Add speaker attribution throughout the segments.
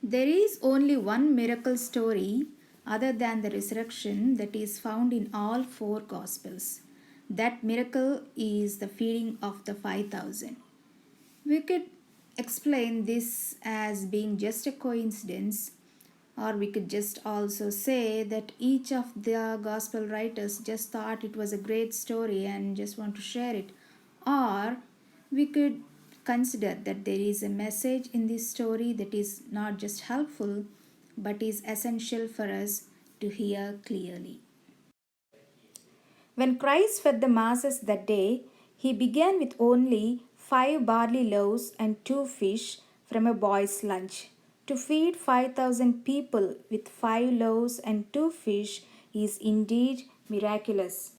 Speaker 1: There is only one miracle story other than the resurrection that is found in all four Gospels. That miracle is the feeding of the 5,000. We could explain this as being just a coincidence, or we could just also say that each of the gospel writers just thought it was a great story and just want to share it. Or we could consider that there is a message in this story that is not just helpful but is essential for us to hear clearly. When Christ fed the masses that day, he began with only 5 barley loaves and 2 fish from a boy's lunch. To feed 5,000 people with 5 loaves and 2 fish is indeed miraculous.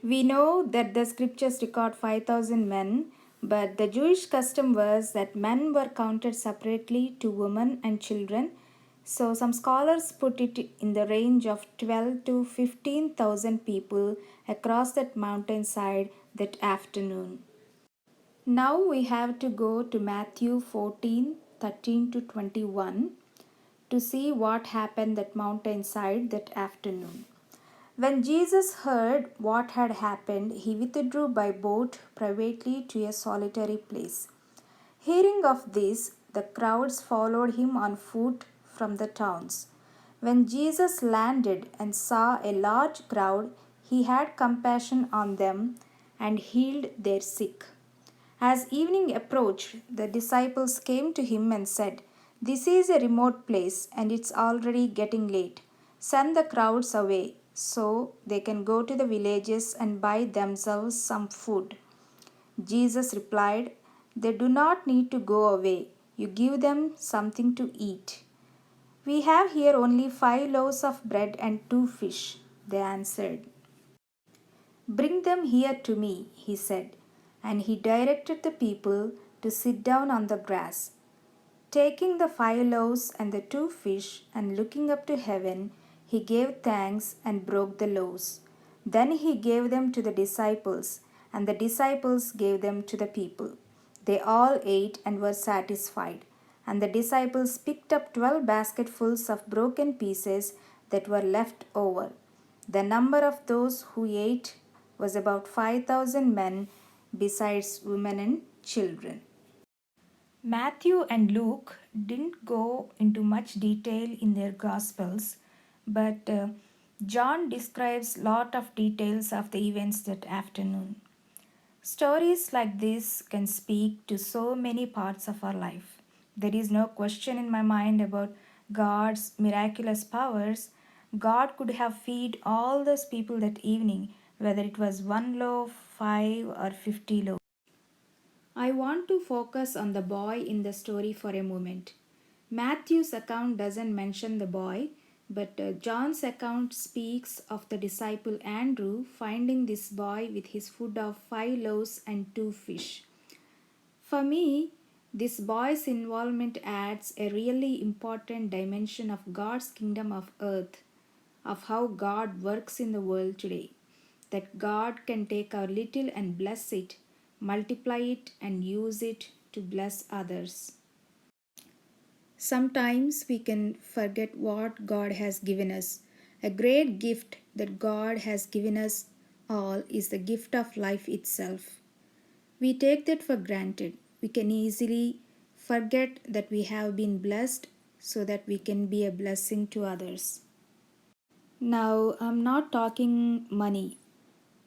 Speaker 1: We know that the scriptures record 5,000 men, but the Jewish custom was that men were counted separately to women and children. So some scholars put it in the range of 12 to 15,000 people across that mountainside that afternoon. Now we have to go to Matthew 14:13 to 21 to see what happened that mountainside that afternoon. When Jesus heard what had happened, he withdrew by boat privately to a solitary place. Hearing of this, the crowds followed him on foot from the towns. When Jesus landed and saw a large crowd, he had compassion on them and healed their sick. As evening approached, the disciples came to him and said, "This is a remote place and it's already getting late. Send the crowds away so they can go to the villages and buy themselves some food." Jesus replied, "They do not need to go away. You give them something to eat." "We have here only 5 loaves of bread and 2 fish," they answered. "Bring them here to me," he said, and he directed the people to sit down on the grass. Taking the 5 loaves and the 2 fish and looking up to heaven, he gave thanks and broke the loaves. Then he gave them to the disciples, and the disciples gave them to the people. They all ate and were satisfied. And the disciples picked up 12 basketfuls of broken pieces that were left over. The number of those who ate was about 5,000 men, besides women and children. Matthew and Luke didn't go into much detail in their Gospels, but John describes lot of details of the events that afternoon. Stories like this can speak to so many parts of our life. There is no question in my mind about God's miraculous powers. God could have fed all those people that evening, whether it was 1 loaf, 5 or 50 loaves. I want to focus on the boy in the story for a moment. Matthew's account doesn't mention the boy, but John's account speaks of the disciple Andrew finding this boy with his food of 5 loaves and 2 fish. For me, this boy's involvement adds a really important dimension of God's kingdom of earth, of how God works in the world today. That God can take our little and bless it, multiply it, and use it to bless others. Sometimes we can forget what God has given us. A great gift that God has given us all is the gift of life itself. We take that for granted. We can easily forget that we have been blessed so that we can be a blessing to others. Now, I'm not talking money.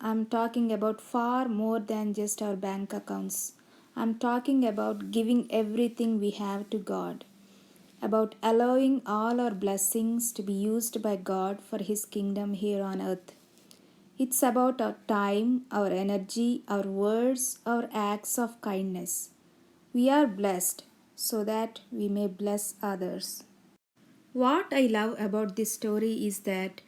Speaker 1: I'm talking about far more than just our bank accounts. I'm talking about giving everything we have to God, about allowing all our blessings to be used by God for His kingdom here on earth. It's about our time, our energy, our words, our acts of kindness. We are blessed so that we may bless others. What I love about this story is that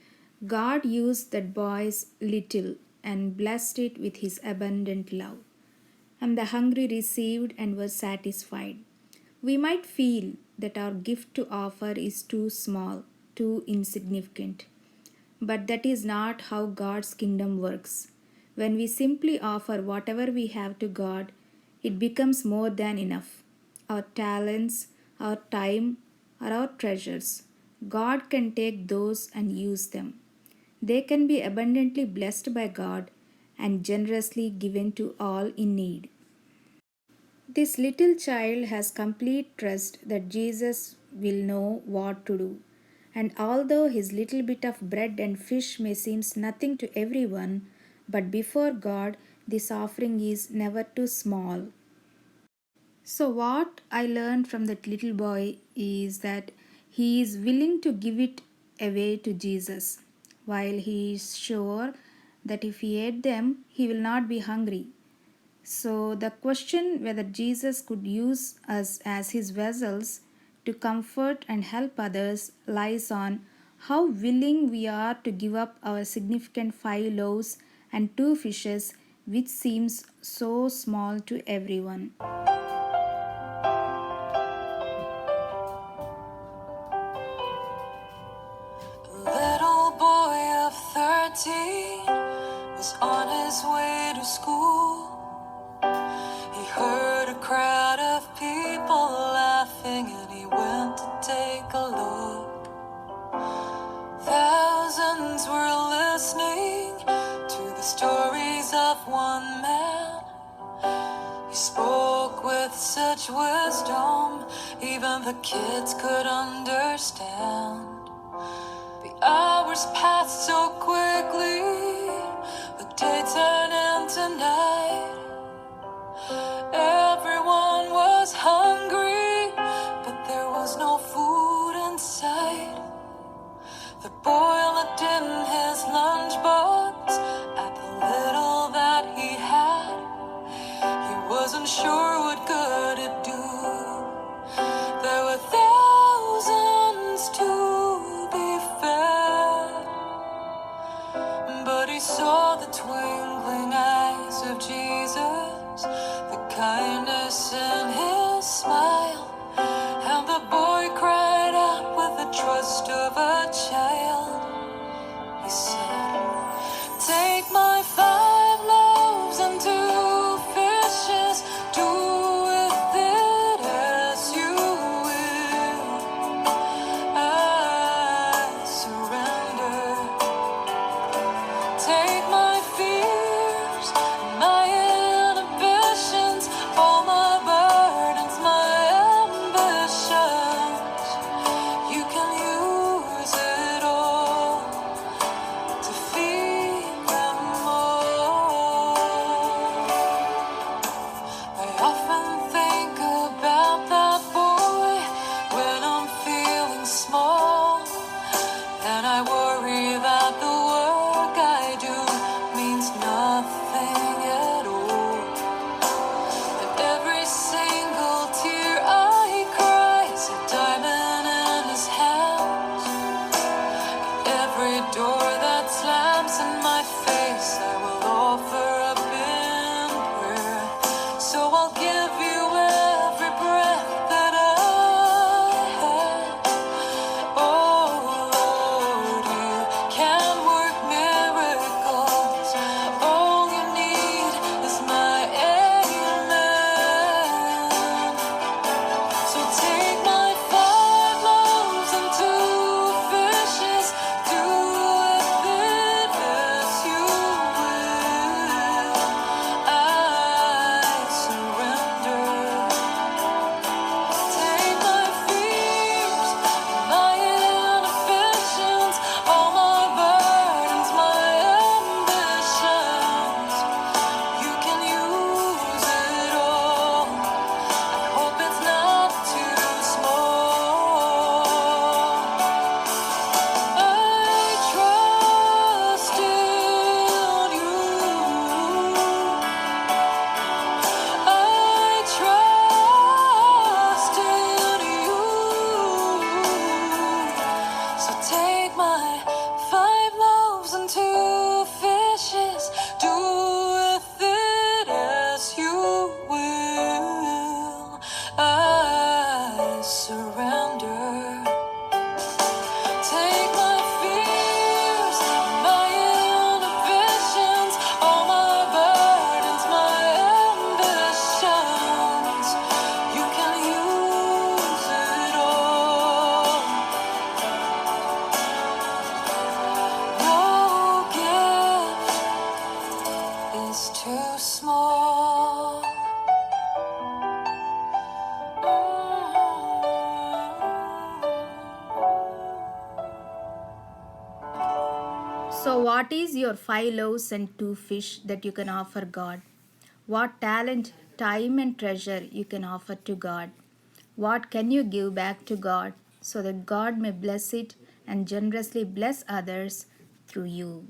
Speaker 1: God used that boy's little and blessed it with His abundant love. And the hungry received and were satisfied. We might feel that our gift to offer is too small, too insignificant. But that is not how God's kingdom works. When we simply offer whatever we have to God, it becomes more than enough. Our talents, our time, are our treasures. God can take those and use them. They can be abundantly blessed by God and generously given to all in need. This little child has complete trust that Jesus will know what to do. And although his little bit of bread and fish may seem nothing to everyone, but before God, this offering is never too small. So, what I learned from that little boy is that he is willing to give it away to Jesus, while he is sure that if he ate them, he will not be hungry. So, the question whether Jesus could use us as his vessels to comfort and help others lies on how willing we are to give up our significant 5 loaves and 2 fishes, which seems so small to everyone.
Speaker 2: Little boy of 13 was on his way to school. He heard a crowd of people laughing and he went to take a look. Thousands were listening to the stories of one man. He spoke with such wisdom, even the kids could understand. The hours passed so quickly, the day turned into night. Everyone was hungry, but there was no food in sight. The boy looked in his lunchbox at the little that he had. He wasn't sure what good it'd do. There were thousands to be fed, but he saw the twinkling eyes of Jesus, the kindness in his smile, and the boy cried out with the trust of a child. He said, "Take my 5 loaves and 2 fishes, do with it as you will. I surrender. Take my fears, my inhibitions, all my burdens, my ambitions. You can use it
Speaker 1: what is your 5 loaves and 2 fish that you can offer God? What talent, time, and treasure you can offer to God? What can you give back to God so that God may bless it and generously bless others through you?